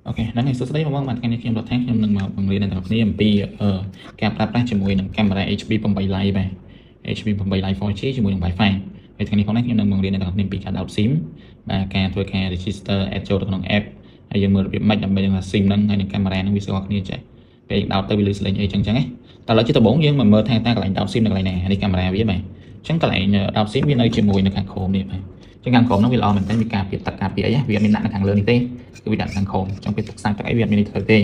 Ok, nãy ngày số đấy mà bạn cái này khi em đọc tháng em đừng mà bằng liền là đọc này em pi cam đáp raជាមួយនឹង camera HP 8 Lite បាទ HP 8 Lite 4G ជាមួយនឹង Wi-Fi ហើយថ្ងៃនេះផងនេះខ្ញុំនឹងបង្រៀនអ្នកទាំងអស់គ្នាពីការដោត SIM បាទការធ្វើការ register add ចូលទៅក្នុង app ហើយយើងមើលរបៀបម៉េចដើម្បីឲ្យ SIM ហ្នឹងហើយនឹង camera ហ្នឹងវាស្គាល់គ្នាចេះពេលដោតទៅវាលឺសលេងអីចឹងចឹងណាតែឥឡូវជាដំបូងយើងមកមើលថាតើកន្លែងដោត SIM នៅកន្លែងណានេះ camera វាបាទអញ្ចឹងកន្លែងដោត SIM វានៅជាមួយនៅខាងក្រោមនេះបាទចឹងខាងក្រោមហ្នឹងវាល្អមែនតើមានការពារទឹកការពារអីវាមានដាក់នៅខាងលើនេះទេគឺវាដាក់ខាងក្រោមចឹងពេលទឹកសាំងទឹកអីវាអត់មាននេះធ្វើទេ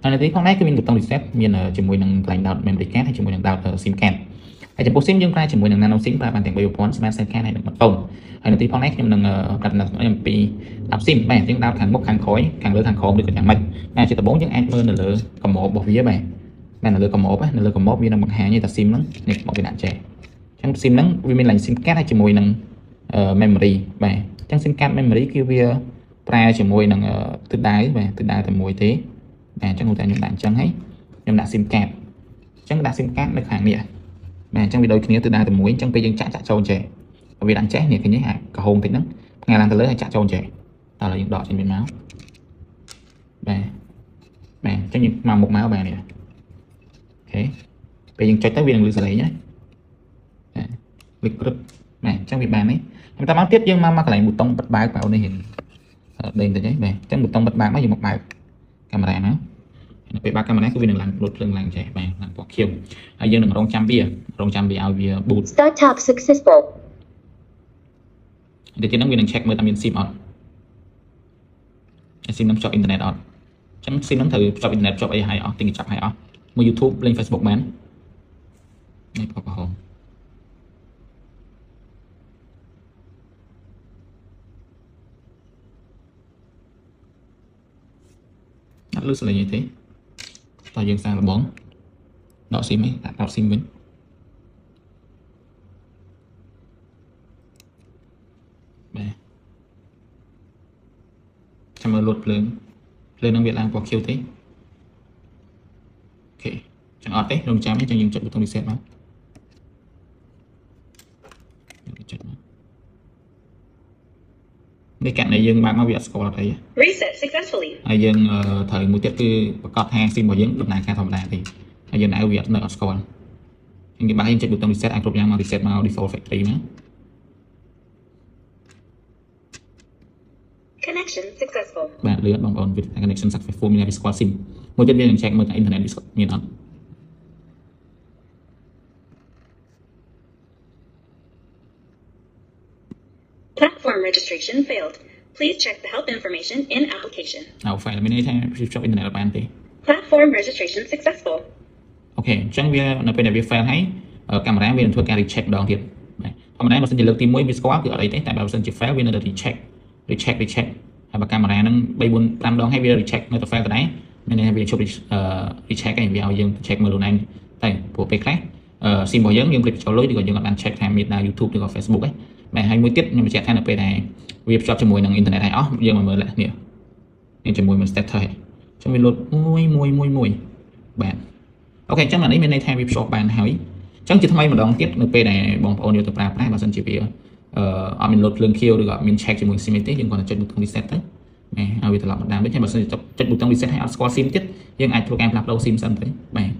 ហើយនៅទីផងនេះគឺមានប៊ូតុង reset មានជាមួយនឹងកន្លែងដោត memory card ហើយជាមួយនឹងដោត SIM card ហើយចំពោះ SIM យើងប្រើជាមួយនឹង nano SIM ប្រើបានទាំង3ប្រព័ន្ធ smart SIM card ហើយនិង smartphone ហើយនៅទីផងនេះខ្ញុំនឹងប្រាប់អំពីដោត SIM បាទយើងដោតខាងមុខខាងក្រោយខាងលើខាងក្រោមឬក៏យ៉ាងម៉េចតែជាដំបូងយើងអាចមើលនៅលើកម្របរបស់វាបាទនៅលើកម្របវានឹងបង្ហាញថា SIM ហ្នឹងនេះមកវាដាក់ចេះអញ្ចឹង SIM ហ្នឹងវាមាន line SIM card ហើយជាមួយនឹង memory បាទអញ្ចឹង SIM card memory គឺវាប្រើជាមួយនឹងទិសដៅបាទទិសដៅតែមួយទេបាទអញ្ចឹងខ្ញុំតែខ្ញុំដាក់អញ្ចឹងហើយខ្ញុំដាក់ SIM card អញ្ចឹងដាក់ SIM card នៅខាងនេះបាទអញ្ចឹងវាដូចគ្នាទិសដៅតែមួយអញ្ចឹងពេលយើងចាក់ចូលចេះវាដាក់ចេះនេះឃើញទេអាក្រហមតិចហ្នឹងផ្ងាឡើងទៅលើហើយចាក់ចូលចេះតោះឥឡូវយើងដកចេញវាមកបាទអញ្ចឹងយើងមកមុខមកបាទនេះអូខេពេលយើងចុចទៅវានឹងលឺសលេងណាបាទលឹកព្រឹបបាទអញ្ចឹងវាបាននេះហើយតាមមកទៀតយើងមកកន្លែងប៊ូតុងបិទបើកបងប្អូននេះហ៊ានដេញទៅហ្នឹងបាទអញ្ចឹងប៊ូតុងបិទបើកមកយើងមកបើកកាមេរ៉ាមកពេលបើកកាមេរ៉ាគឺវានឹងឡើងលុតភ្លើងឡើងចេះបាទឡើងពណ៌ខៀវហើយយើងនឹងរងចាំវាឲ្យវា boot startup successful តែទៀតហ្នឹងវានឹង check មើលថាមាន SIM អត់ SIM នឹងភ្ជាប់អ៊ីនធឺណិតអត់អញ្ចឹង SIM ហ្នឹងត្រូវភ្ជាប់អ៊ីនធឺណិតភ្ជាប់អីឲ្យអស់ទិញកញ្ចប់ឲ្យអស់មើល YouTube លេង Facebook បាននេះប្រកបហោអត់លឺសលេងអីទេតើយើងសាកល្បងដក SIM ឯងដាក់ដក SIM វិញបាទចាំមើលលុតភ្លើងនឹងវាឡើងពណ៌ខៀវទេអូខេចឹងអត់ទេរងចាំទេចឹងយើងចុចប៊ូតុង reset មកចុចមកនេះករណីយើងបើកមកវាអត់ស្គាល់អត់អី reset successfully ហើយយើងត្រូវមួយទៀតគឺប្រកាសថា SIM របស់យើងដំណើរការធម្មតាទេហើយយើងនៅវាអត់ស្គាល់អញ្ចឹងគេបើយើងចុចប៊ូតុង reset អាចគ្រប់យ៉ាងមក reset មក default factory មក connection successful បាទលឿនបងប្អូន connection successful មានតែស្គាល់ SIM មួយទៀតយើងនឹង check មើលថាអ៊ីនធឺណិតមានអត់platform registration failed please check the help information in application file មានន័យថាភ្ជាប់អ៊ីនធឺណិតបានទេ platform registration successful អូខេអញ្ចឹងវានៅពេលដែលវា fail ហើយកាមេរ៉ាវានឹងធ្វើការ recheck ម្ដងទៀតបាទធម្មតាបើសិនជាលើកទី1វាស្គាល់គឺអត់អីទេតែបើសិនជា fail វានៅតែ recheck ហើយបើកាមេរ៉ាហ្នឹង3 4 5ដងហើយវា recheck នៅតែ fail ដែរមានន័យថាវាឈប់ recheck ហើយវាឲ្យយើង check មើលខ្លួនឯងតែព្រោះពេលខ្លះSIM របស់យើងភ្លេចបញ្ចូលលុយឬក៏យើងអត់បាន check ថាមានដើរ YouTube ឬក៏ Facebook ហ្នឹងបាទហើយមួយទៀតខ្ញុំបញ្ជាក់ថានៅពេលដែលវាភ្ជាប់ជាមួយនឹងអ៊ីនធឺណិតហើយអស់យើងមកមើលនេះជាមួយនឹង status ហើយអញ្ចឹងវាលុតមួយបាទអូខេអញ្ចឹងអានេះមានន័យថាវាភ្ជាប់បានហើយអញ្ចឹងជាថ្មីម្ដងទៀតនៅពេលដែលបងប្អូនយកទៅប្រើប្រាស់បើសិនជាវាអត់មានលុតភ្លើងខៀវឬក៏មាន check ជាមួយ SIM ទេយើងគ្រាន់តែចុចប៊ូតុង reset ទៅបាទឲ្យវាត្រឡប់មកដើមវិញហើយបើសិនជាចុចប៊ូតុង reset ហើយអត់ស្គាល់ SIM ទៀតយើងអាចធ្វើការផ្លាស់ប្ដូរ SIM សិនទៅបាទ